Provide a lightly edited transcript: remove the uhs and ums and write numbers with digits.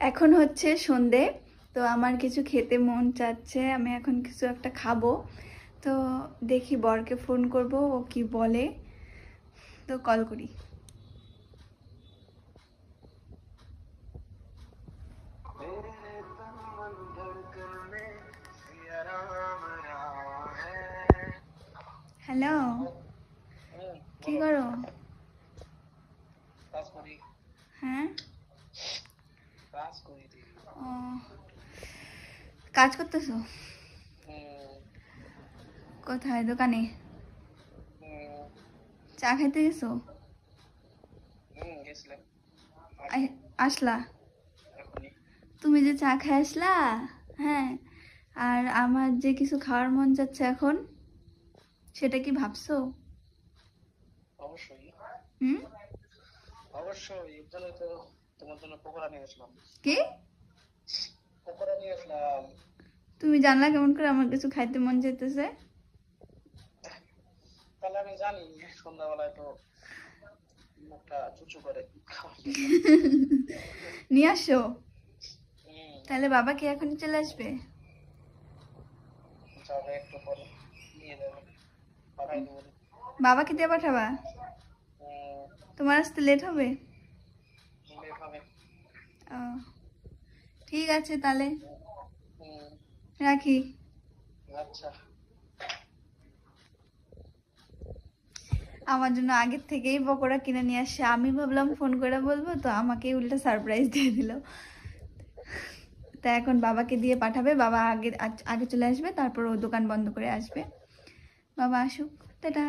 এখন হচ্ছে সন্ধে, তো আমার কিছু খেতে মন চাচ্ছে, আমি এখন কিছু একটা খাবো। তো দেখি বরকে ফোন করব, ও কি বলে, তো কল করি। হ্যালো, কি করো? হ্যাঁ, ও, কাজ করতেছো? কোথায়? দোকানে? চা খাইতে গেছো? আসলা? তুমি যে চা খাই আসলা, হ্যাঁ, আর আমার যে কিছু খাওয়ার মন যাচ্ছে এখন, সেটা কি ভাবছো? অবশ্যই। হুম? অবশ্যই, এর জন্যই তো তোমার জন্য পকোড়া নিয়ে আসলাম। কি? পকোড়া নিয়ে আসলাম। তুমি জানলা কেমন করে আমার কিছু খাইতে মন যেতেছে? তাহলে আমি জানি সন্ধ্যাবেলায় তো মুখটা চুচু করে খাওয়ার জন্য। নিয়ে আসো। হুম, তাহলে বাবা কি এখনই চলে আসবে? যাবে একটু পরে, নিয়ে যাবে, পাঠাই দেবো। বাবাকে দিয়ে পাঠাবা? তোমার আসতে লেট হবে? লেট হবে। ও, ঠিক আছে তাহলে, হুম, রাখি। আচ্ছা। আমার জন্য আগের থেকেই পকোড়া কিনে নিয়ে আসছে, আমি ভাবলাম ফোন করে বলবো, তো আমাকে উল্টা সারপ্রাইজ দিয়ে দিল। তা এখন বাবাকে দিয়ে পাঠাবে, বাবা আগে আগে চলে আসবে, তারপর ও দোকান বন্ধ করে আসবে। বাবা আসুক, টাটা।